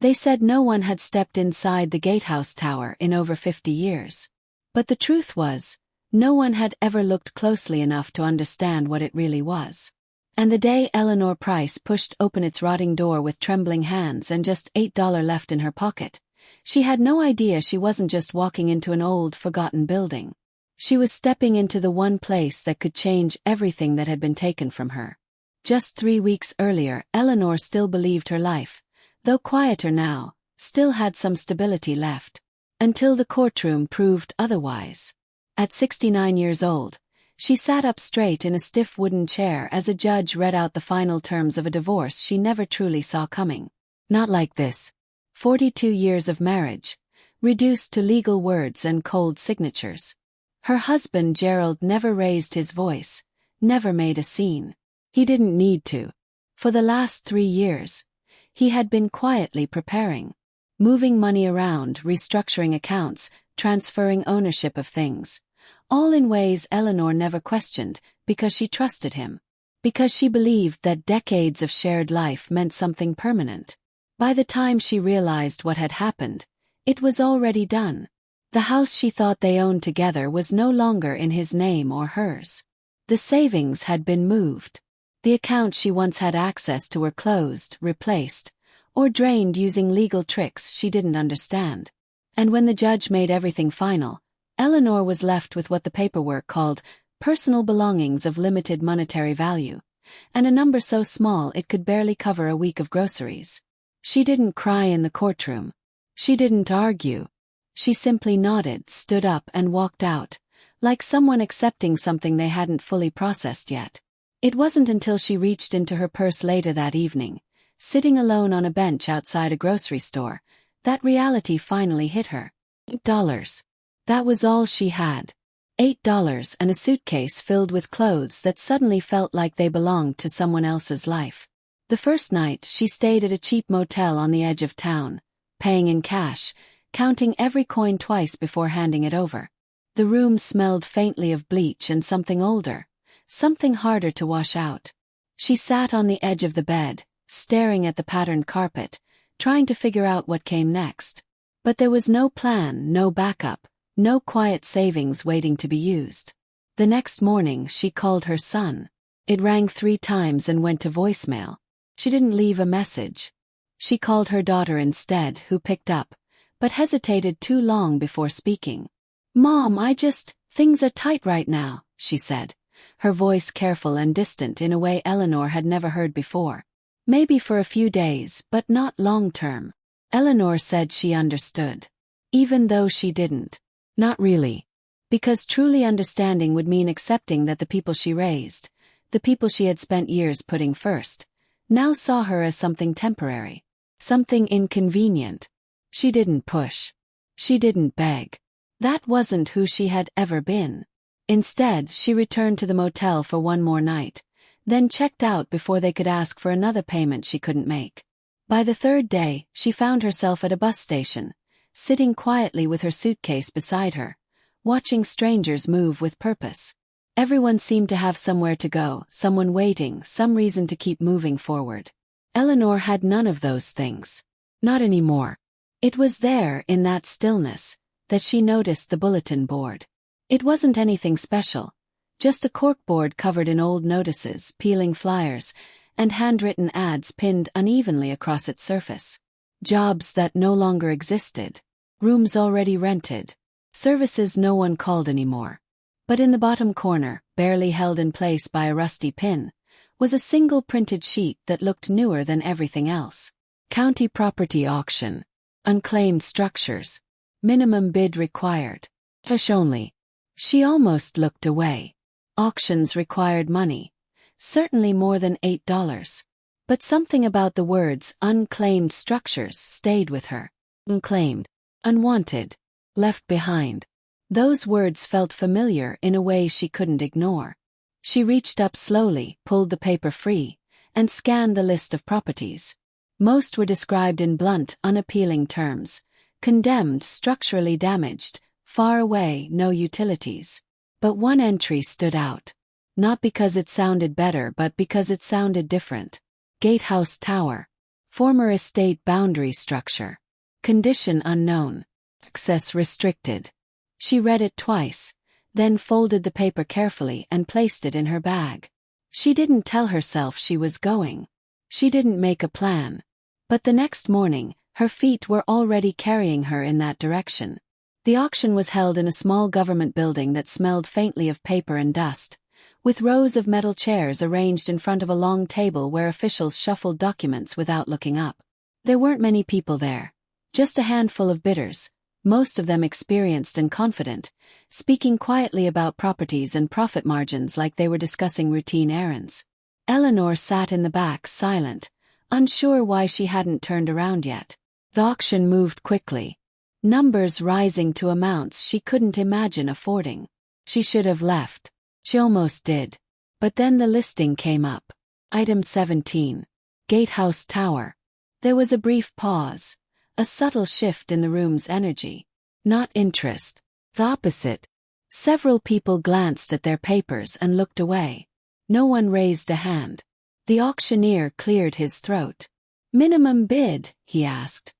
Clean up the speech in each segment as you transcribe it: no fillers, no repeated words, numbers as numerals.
They said no one had stepped inside the gatehouse tower in over 50 years. But the truth was, no one had ever looked closely enough to understand what it really was. And the day Eleanor Price pushed open its rotting door with trembling hands and just $8 left in her pocket, she had no idea she wasn't just walking into an old, forgotten building. She was stepping into the one place that could change everything that had been taken from her. Just 3 weeks earlier, Eleanor still believed her life, though quieter now, still had some stability left. Until the courtroom proved otherwise. At 69 years old, she sat up straight in a stiff wooden chair as a judge read out the final terms of a divorce she never truly saw coming. Not like this. 42 years of marriage, reduced to legal words and cold signatures. Her husband Gerald never raised his voice, never made a scene. He didn't need to. For the last 3 years, he had been quietly preparing. Moving money around, restructuring accounts, transferring ownership of things. All in ways Eleanor never questioned, because she trusted him. Because she believed that decades of shared life meant something permanent. By the time she realized what had happened, it was already done. The house she thought they owned together was no longer in his name or hers. The savings had been moved. The accounts she once had access to were closed, replaced, or drained using legal tricks she didn't understand. And when the judge made everything final, Eleanor was left with what the paperwork called personal belongings of limited monetary value, and a number so small it could barely cover a week of groceries. She didn't cry in the courtroom. She didn't argue. She simply nodded, stood up and walked out, like someone accepting something they hadn't fully processed yet. It wasn't until she reached into her purse later that evening, sitting alone on a bench outside a grocery store, that reality finally hit her. $8. That was all she had. $8 and a suitcase filled with clothes that suddenly felt like they belonged to someone else's life. The first night, she stayed at a cheap motel on the edge of town, paying in cash, counting every coin twice before handing it over. The room smelled faintly of bleach and something older, something harder to wash out. She sat on the edge of the bed, staring at the patterned carpet, trying to figure out what came next. But there was no plan, no backup, no quiet savings waiting to be used. The next morning she called her son. It rang 3 times and went to voicemail. She didn't leave a message. She called her daughter instead, who picked up, but hesitated too long before speaking. "Mom, things are tight right now," she said, her voice careful and distant in a way Eleanor had never heard before. Maybe for a few days, but not long term. Eleanor said she understood. Even though she didn't. Not really. Because truly understanding would mean accepting that the people she raised, the people she had spent years putting first, now saw her as something temporary. Something inconvenient. She didn't push. She didn't beg. That wasn't who she had ever been. Instead, she returned to the motel for one more night, then checked out before they could ask for another payment she couldn't make. By the 3rd day, she found herself at a bus station, sitting quietly with her suitcase beside her, watching strangers move with purpose. Everyone seemed to have somewhere to go, someone waiting, some reason to keep moving forward. Eleanor had none of those things. Not anymore. It was there, in that stillness, that she noticed the bulletin board. It wasn't anything special, just a corkboard covered in old notices, peeling flyers, and handwritten ads pinned unevenly across its surface. Jobs that no longer existed. Rooms already rented. Services no one called anymore. But in the bottom corner, barely held in place by a rusty pin, was a single printed sheet that looked newer than everything else. County property auction. Unclaimed structures. Minimum bid required. Cash only. She almost looked away. Auctions required money. Certainly more than $8. But something about the words unclaimed structures stayed with her. Unclaimed. Unwanted. Left behind. Those words felt familiar in a way she couldn't ignore. She reached up slowly, pulled the paper free, and scanned the list of properties. Most were described in blunt, unappealing terms. Condemned, structurally damaged, far away, no utilities. But one entry stood out. Not because it sounded better but because it sounded different. Gatehouse Tower. Former estate boundary structure. Condition unknown. Access restricted. She read it twice, then folded the paper carefully and placed it in her bag. She didn't tell herself she was going. She didn't make a plan. But the next morning, her feet were already carrying her in that direction. The auction was held in a small government building that smelled faintly of paper and dust, with rows of metal chairs arranged in front of a long table where officials shuffled documents without looking up. There weren't many people there, just a handful of bidders, most of them experienced and confident, speaking quietly about properties and profit margins like they were discussing routine errands. Eleanor sat in the back, silent, unsure why she hadn't turned around yet. The auction moved quickly, numbers rising to amounts she couldn't imagine affording. She should have left. She almost did. But then the listing came up. Item 17. Gatehouse Tower. There was a brief pause, a subtle shift in the room's energy. Not interest. The opposite. Several people glanced at their papers and looked away. No one raised a hand. The auctioneer cleared his throat. Minimum bid, he asked,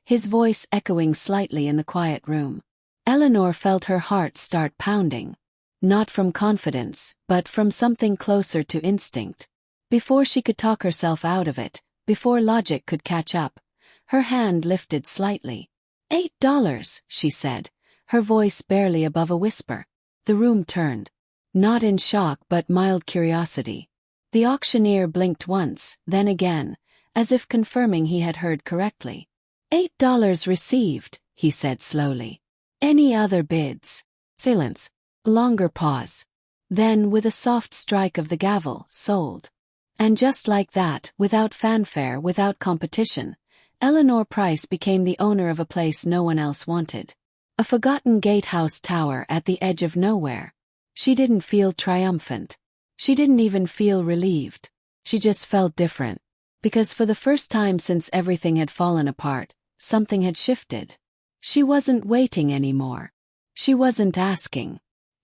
his voice echoing slightly in the quiet room. Eleanor felt her heart start pounding. Not from confidence, but from something closer to instinct. Before she could talk herself out of it, before logic could catch up, her hand lifted slightly. $8, she said, her voice barely above a whisper. The room turned. Not in shock but mild curiosity. The auctioneer blinked once, then again, as if confirming he had heard correctly. $8 received, he said slowly. Any other bids? Silence. Longer pause. Then, with a soft strike of the gavel, sold. And just like that, without fanfare, without competition, Eleanor Price became the owner of a place no one else wanted. A forgotten gatehouse tower at the edge of nowhere. She didn't feel triumphant. She didn't even feel relieved. She just felt different. Because for the first time since everything had fallen apart, something had shifted. She wasn't waiting anymore. She wasn't asking.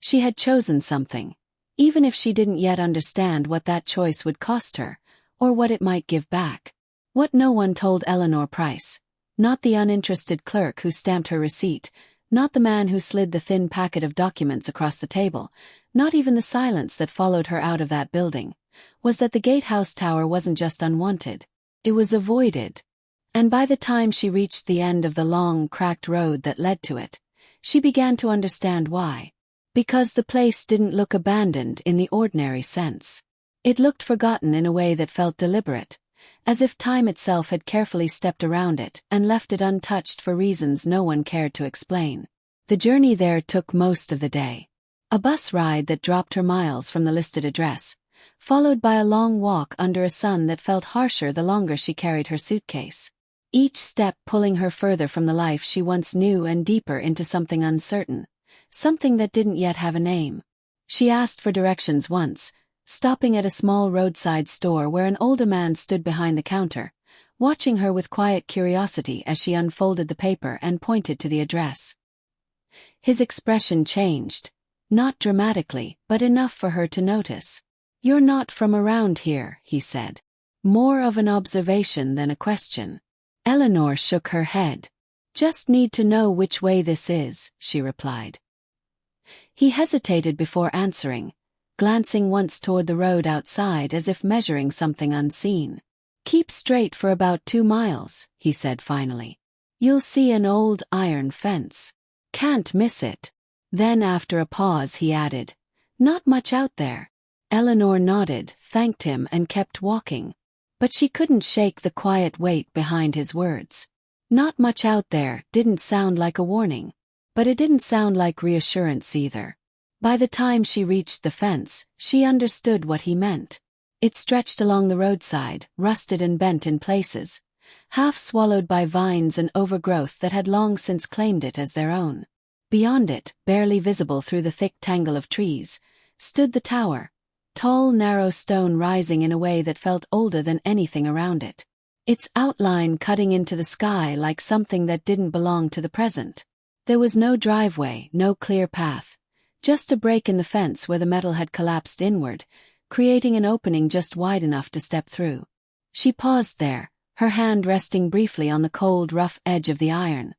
She had chosen something, even if she didn't yet understand what that choice would cost her, or what it might give back. What no one told Eleanor Price. Not the uninterested clerk who stamped her receipt, not the man who slid the thin packet of documents across the table, not even the silence that followed her out of that building, was that the gatehouse tower wasn't just unwanted. It was avoided. And by the time she reached the end of the long, cracked road that led to it, she began to understand why. Because the place didn't look abandoned in the ordinary sense. It looked forgotten in a way that felt deliberate, as if time itself had carefully stepped around it and left it untouched for reasons no one cared to explain. The journey there took most of the day. A bus ride that dropped her miles from the listed address, followed by a long walk under a sun that felt harsher the longer she carried her suitcase. Each step pulling her further from the life she once knew and deeper into something uncertain. Something that didn't yet have a name. She asked for directions once, stopping at a small roadside store where an older man stood behind the counter, watching her with quiet curiosity as she unfolded the paper and pointed to the address. His expression changed, not dramatically, but enough for her to notice. "You're not from around here," he said. More of an observation than a question. Eleanor shook her head. "Just need to know which way this is," she replied. He hesitated before answering, glancing once toward the road outside as if measuring something unseen. "Keep straight for about 2 miles, he said finally. "You'll see an old iron fence. Can't miss it." Then after a pause he added, "Not much out there." Eleanor nodded, thanked him and kept walking. But she couldn't shake the quiet weight behind his words. Not much out there didn't sound like a warning. But it didn't sound like reassurance either. By the time she reached the fence, she understood what he meant. It stretched along the roadside, rusted and bent in places, half swallowed by vines and overgrowth that had long since claimed it as their own. Beyond it, barely visible through the thick tangle of trees, stood the tower, tall, narrow stone rising in a way that felt older than anything around it. Its outline cutting into the sky like something that didn't belong to the present. There was no driveway, no clear path, just a break in the fence where the metal had collapsed inward, creating an opening just wide enough to step through. She paused there, her hand resting briefly on the cold, rough edge of the iron.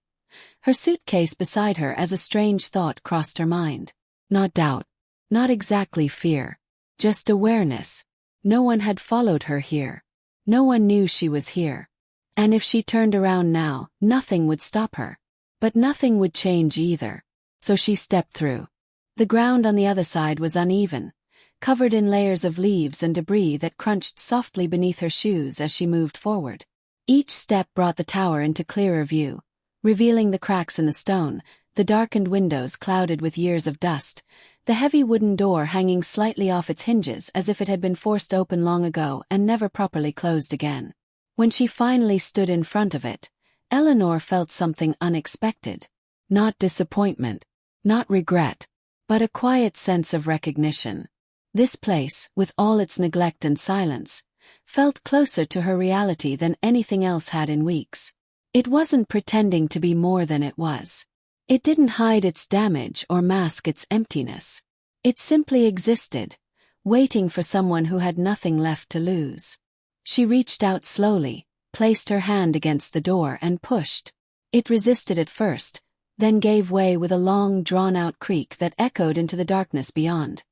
Her suitcase beside her as a strange thought crossed her mind. Not doubt. Not exactly fear. Just awareness. No one had followed her here. No one knew she was here. And if she turned around now, nothing would stop her. But nothing would change either. So she stepped through. The ground on the other side was uneven, covered in layers of leaves and debris that crunched softly beneath her shoes as she moved forward. Each step brought the tower into clearer view, revealing the cracks in the stone, the darkened windows clouded with years of dust, the heavy wooden door hanging slightly off its hinges as if it had been forced open long ago and never properly closed again. When she finally stood in front of it, Eleanor felt something unexpected. Not disappointment, not regret, but a quiet sense of recognition. This place, with all its neglect and silence, felt closer to her reality than anything else had in weeks. It wasn't pretending to be more than it was. It didn't hide its damage or mask its emptiness. It simply existed, waiting for someone who had nothing left to lose. She reached out slowly, placed her hand against the door and pushed. It resisted at first, then gave way with a long, drawn-out creak that echoed into the darkness beyond,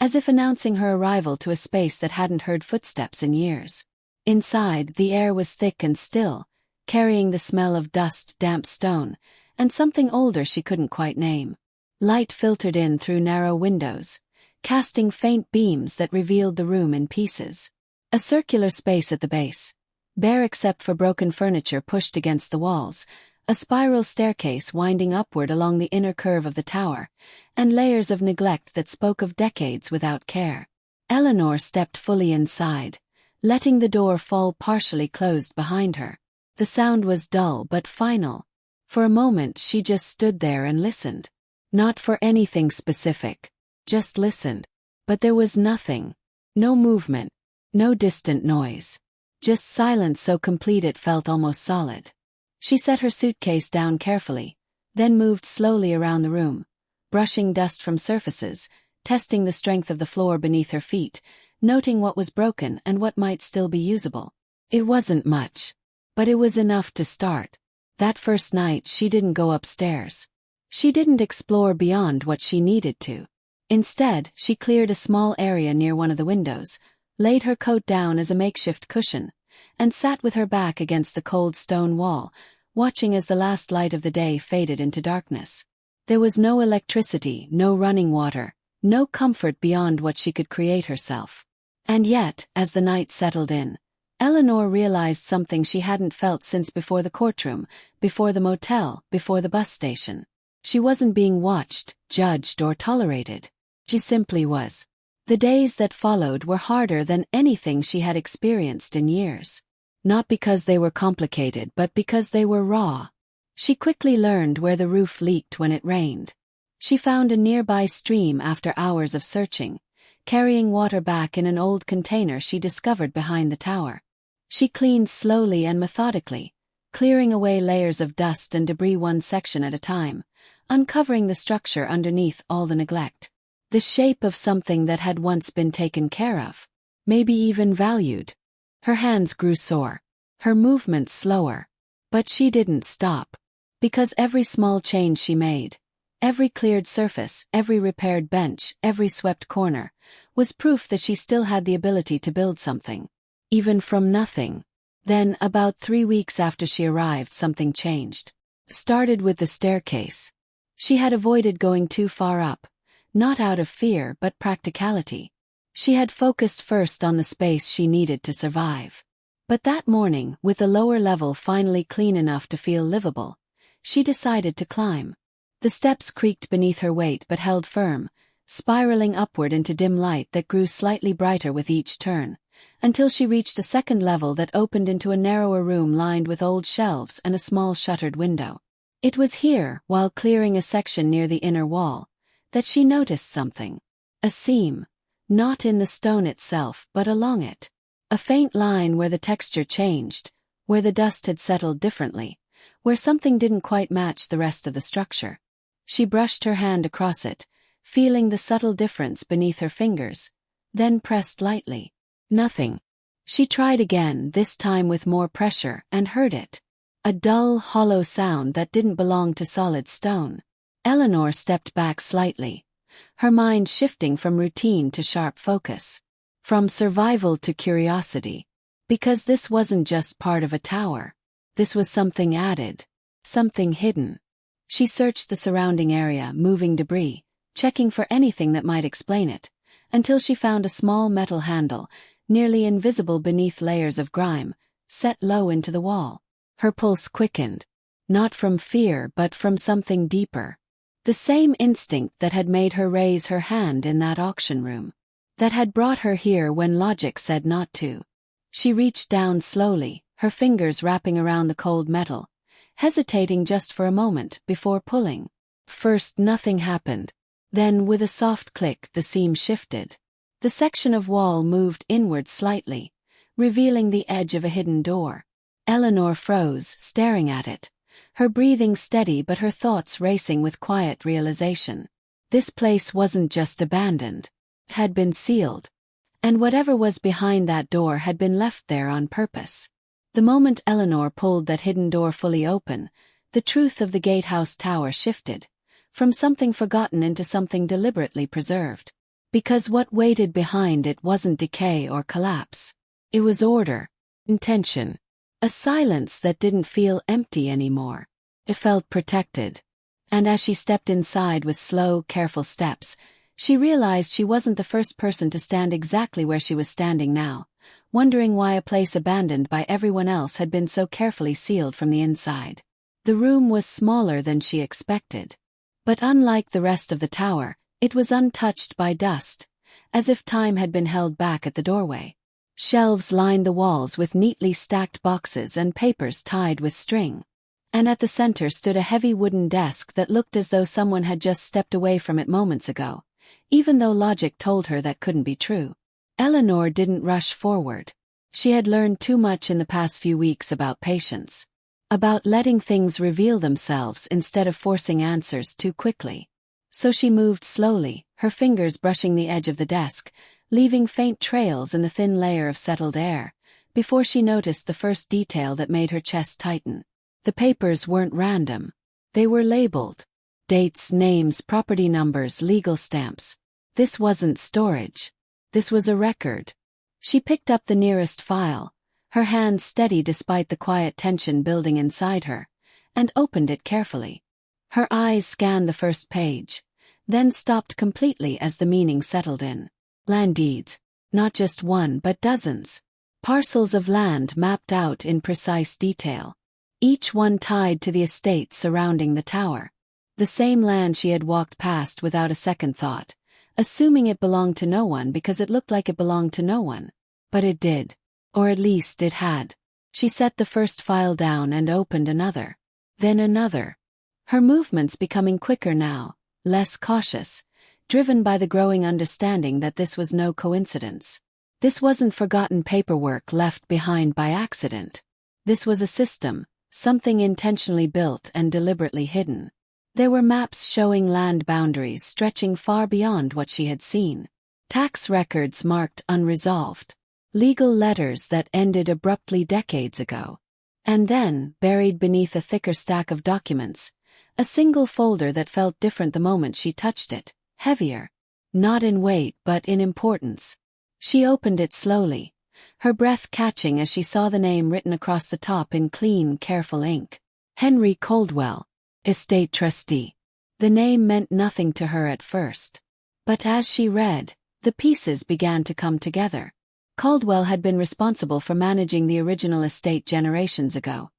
as if announcing her arrival to a space that hadn't heard footsteps in years. Inside, the air was thick and still, carrying the smell of dust, damp stone, and something older she couldn't quite name. Light filtered in through narrow windows, casting faint beams that revealed the room in pieces. A circular space at the base, bare except for broken furniture pushed against the walls, a spiral staircase winding upward along the inner curve of the tower, and layers of neglect that spoke of decades without care. Eleanor stepped fully inside, letting the door fall partially closed behind her. The sound was dull but final. For a moment she just stood there and listened. Not for anything specific. Just listened. But there was nothing. No movement. No distant noise. Just silence so complete it felt almost solid. She set her suitcase down carefully, then moved slowly around the room, brushing dust from surfaces, testing the strength of the floor beneath her feet, noting what was broken and what might still be usable. It wasn't much. But it was enough to start. That first night she didn't go upstairs. She didn't explore beyond what she needed to. Instead, she cleared a small area near one of the windows, laid her coat down as a makeshift cushion, and sat with her back against the cold stone wall, watching as the last light of the day faded into darkness. There was no electricity, no running water, no comfort beyond what she could create herself. And yet, as the night settled in, Eleanor realized something she hadn't felt since before the courtroom, before the motel, before the bus station. She wasn't being watched, judged, or tolerated. She simply was. The days that followed were harder than anything she had experienced in years. Not because they were complicated, but because they were raw. She quickly learned where the roof leaked when it rained. She found a nearby stream after hours of searching, carrying water back in an old container she discovered behind the tower. She cleaned slowly and methodically, clearing away layers of dust and debris one section at a time, uncovering the structure underneath all the neglect. The shape of something that had once been taken care of, maybe even valued. Her hands grew sore, her movements slower. But she didn't stop. Because every small change she made, every cleared surface, every repaired bench, every swept corner, was proof that she still had the ability to build something. Even from nothing. Then, about 3 weeks after she arrived, something changed. Started with the staircase. She had avoided going too far up, not out of fear but practicality. She had focused first on the space she needed to survive. But that morning, with the lower level finally clean enough to feel livable, she decided to climb. The steps creaked beneath her weight but held firm, spiraling upward into dim light that grew slightly brighter with each turn, until she reached a second level that opened into a narrower room lined with old shelves and a small shuttered window. It was here, while clearing a section near the inner wall, that she noticed something. A seam, not in the stone itself but along it. A faint line where the texture changed, where the dust had settled differently, where something didn't quite match the rest of the structure. She brushed her hand across it, feeling the subtle difference beneath her fingers, then pressed lightly. Nothing. She tried again, this time with more pressure, and heard it. A dull, hollow sound that didn't belong to solid stone. Eleanor stepped back slightly, her mind shifting from routine to sharp focus. From survival to curiosity. Because this wasn't just part of a tower. This was something added. Something hidden. She searched the surrounding area, moving debris, checking for anything that might explain it, until she found a small metal handle, nearly invisible beneath layers of grime, set low into the wall. Her pulse quickened. Not from fear but from something deeper. The same instinct that had made her raise her hand in that auction room. That had brought her here when logic said not to. She reached down slowly, her fingers wrapping around the cold metal, hesitating just for a moment before pulling. First nothing happened. Then with a soft click the seam shifted. The section of wall moved inward slightly, revealing the edge of a hidden door. Eleanor froze, staring at it, her breathing steady but her thoughts racing with quiet realization. This place wasn't just abandoned. It had been sealed. And whatever was behind that door had been left there on purpose. The moment Eleanor pulled that hidden door fully open, the truth of the gatehouse tower shifted, from something forgotten into something deliberately preserved. Because what waited behind it wasn't decay or collapse. It was order, intention. A silence that didn't feel empty anymore. It felt protected. And as she stepped inside with slow, careful steps, she realized she wasn't the first person to stand exactly where she was standing now, wondering why a place abandoned by everyone else had been so carefully sealed from the inside. The room was smaller than she expected. But unlike the rest of the tower, it was untouched by dust, as if time had been held back at the doorway. Shelves lined the walls with neatly stacked boxes and papers tied with string. And at the center stood a heavy wooden desk that looked as though someone had just stepped away from it moments ago, even though logic told her that couldn't be true. Eleanor didn't rush forward. She had learned too much in the past few weeks about patience. About letting things reveal themselves instead of forcing answers too quickly. So she moved slowly, her fingers brushing the edge of the desk, leaving faint trails in the thin layer of settled air, before she noticed the first detail that made her chest tighten. The papers weren't random. They were labeled. Dates, names, property numbers, legal stamps. This wasn't storage. This was a record. She picked up the nearest file, her hand steady despite the quiet tension building inside her, and opened it carefully. Her eyes scanned the first page, then stopped completely as the meaning settled in. Land deeds. Not just one but dozens. Parcels of land mapped out in precise detail. Each one tied to the estate surrounding the tower. The same land she had walked past without a second thought, assuming it belonged to no one because it looked like it belonged to no one. But it did. Or at least it had. She set the first file down and opened another. Then another. Her movements becoming quicker now, less cautious, driven by the growing understanding that this was no coincidence. This wasn't forgotten paperwork left behind by accident. This was a system, something intentionally built and deliberately hidden. There were maps showing land boundaries stretching far beyond what she had seen. Tax records marked unresolved. Legal letters that ended abruptly decades ago. And then, buried beneath a thicker stack of documents, a single folder that felt different the moment she touched it, heavier. Not in weight but in importance. She opened it slowly, her breath catching as she saw the name written across the top in clean, careful ink. Henry Caldwell, estate trustee. The name meant nothing to her at first. But as she read, the pieces began to come together. Caldwell had been responsible for managing the original estate generations ago,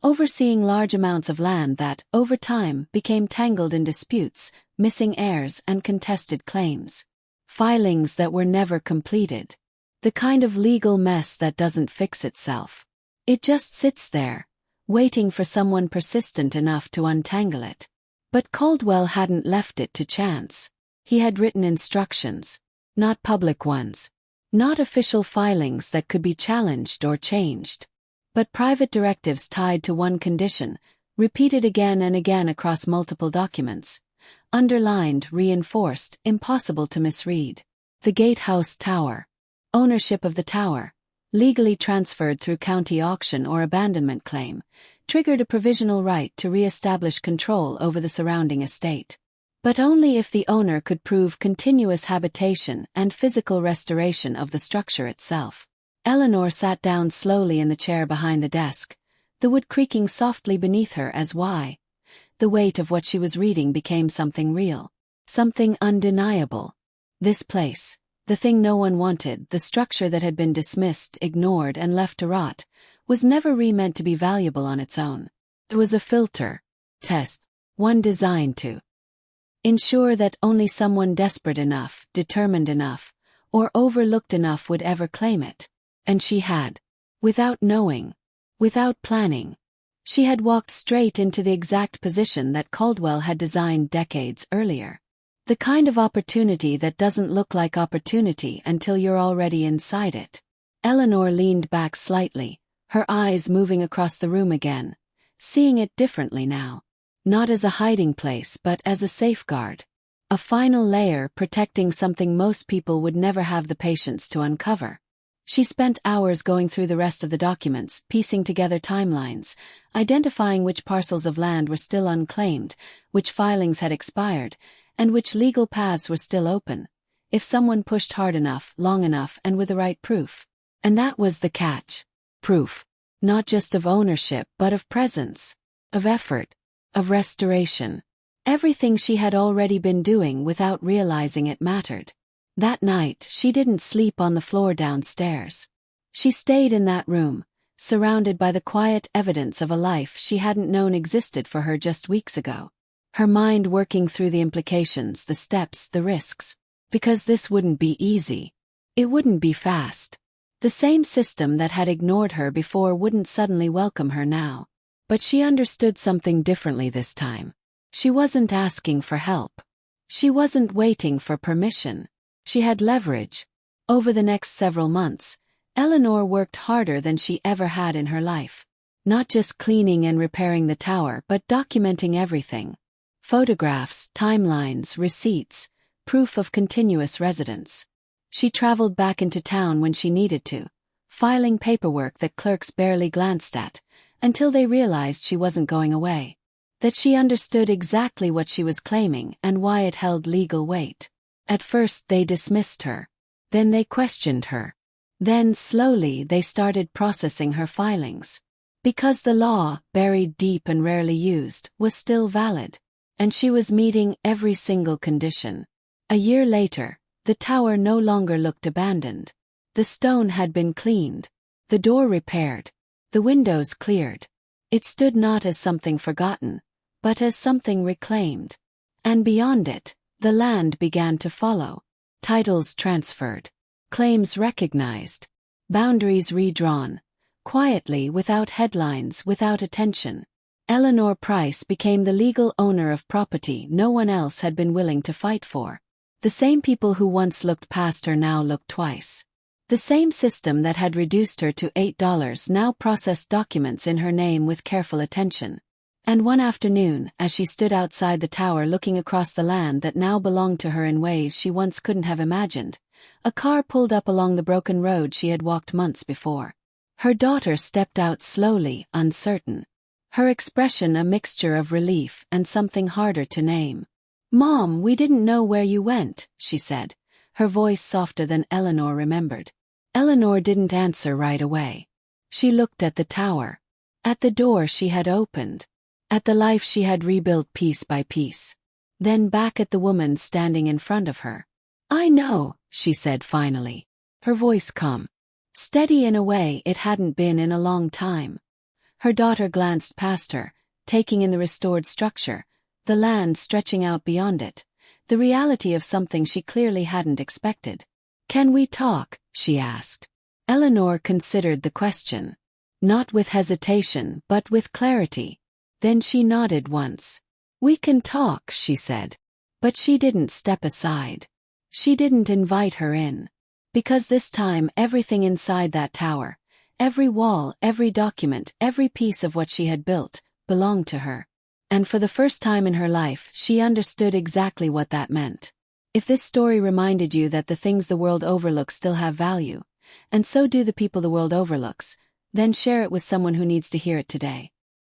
overseeing large amounts of land that, over time, became tangled in disputes, missing heirs and contested claims. Filings that were never completed. The kind of legal mess that doesn't fix itself. It just sits there, waiting for someone persistent enough to untangle it. But Caldwell hadn't left it to chance. He had written instructions. Not public ones. Not official filings that could be challenged or changed. But private directives tied to one condition, repeated again and again across multiple documents. Underlined, reinforced, impossible to misread. The gatehouse tower. Ownership of the tower. legally transferred through county auction or abandonment claim, triggered a provisional right to re-establish control over the surrounding estate. But only if the owner could prove continuous habitation and physical restoration of the structure itself. Eleanor sat down slowly in the chair behind the desk, the wood creaking softly beneath her as the weight of what she was reading became something real, something undeniable. This place, the thing no one wanted, the structure that had been dismissed, ignored, and left to rot, was never meant to be valuable on its own. It was a filter, test, one designed to ensure that only someone desperate enough, determined enough, or overlooked enough would ever claim it. And she had. Without knowing, without planning, she had walked straight into the exact position that Caldwell had designed decades earlier. The kind of opportunity that doesn't look like opportunity until you're already inside it. Eleanor leaned back slightly, her eyes moving across the room again, seeing it differently now. Not as a hiding place but as a safeguard. A final layer protecting something most people would never have the patience to uncover. She spent hours going through the rest of the documents, piecing together timelines, identifying which parcels of land were still unclaimed, which filings had expired, and which legal paths were still open, if someone pushed hard enough, long enough, and with the right proof. And that was the catch. Proof. Not just of ownership but of presence, of effort, of restoration. Everything she had already been doing without realizing it mattered. That night, she didn't sleep on the floor downstairs. She stayed in that room, surrounded by the quiet evidence of a life she hadn't known existed for her just weeks ago. Her mind working through the implications, the steps, the risks. Because this wouldn't be easy. It wouldn't be fast. The same system that had ignored her before wouldn't suddenly welcome her now. But she understood something differently this time. She wasn't asking for help. She wasn't waiting for permission. She had leverage. Over the next several months, Eleanor worked harder than she ever had in her life. Not just cleaning and repairing the tower, but documenting everything. Photographs, timelines, receipts, proof of continuous residence. She traveled back into town when she needed to, filing paperwork that clerks barely glanced at, until they realized she wasn't going away. That she understood exactly what she was claiming and why it held legal weight. At first they dismissed her. Then they questioned her. Then slowly they started processing her filings. Because the law, buried deep and rarely used, was still valid. And she was meeting every single condition. A year later, the tower no longer looked abandoned. The stone had been cleaned. The door repaired. The windows cleared. It stood not as something forgotten, but as something reclaimed. And beyond it, the land began to follow. Titles transferred. Claims recognized. Boundaries redrawn. Quietly, without headlines, without attention. Eleanor Price became the legal owner of property no one else had been willing to fight for. The same people who once looked past her now looked twice. The same system that had reduced her to $8 now processed documents in her name with careful attention. And one afternoon, as she stood outside the tower looking across the land that now belonged to her in ways she once couldn't have imagined, a car pulled up along the broken road she had walked months before. Her daughter stepped out slowly, uncertain. Her expression a mixture of relief and something harder to name. "Mom, we didn't know where you went," she said, her voice softer than Eleanor remembered. Eleanor didn't answer right away. She looked at the tower. At the door she had opened. At the life she had rebuilt piece by piece. Then back at the woman standing in front of her. "I know," she said finally. Her voice calm. Steady in a way it hadn't been in a long time. Her daughter glanced past her, taking in the restored structure, the land stretching out beyond it, the reality of something she clearly hadn't expected. "Can we talk?" she asked. Eleanor considered the question. Not with hesitation, but with clarity. Then she nodded once. "We can talk," she said. But she didn't step aside. She didn't invite her in. Because this time everything inside that tower, every wall, every document, every piece of what she had built, belonged to her. And for the first time in her life, she understood exactly what that meant. If this story reminded you that the things the world overlooks still have value, and so do the people the world overlooks. Then share it with someone who needs to hear it today.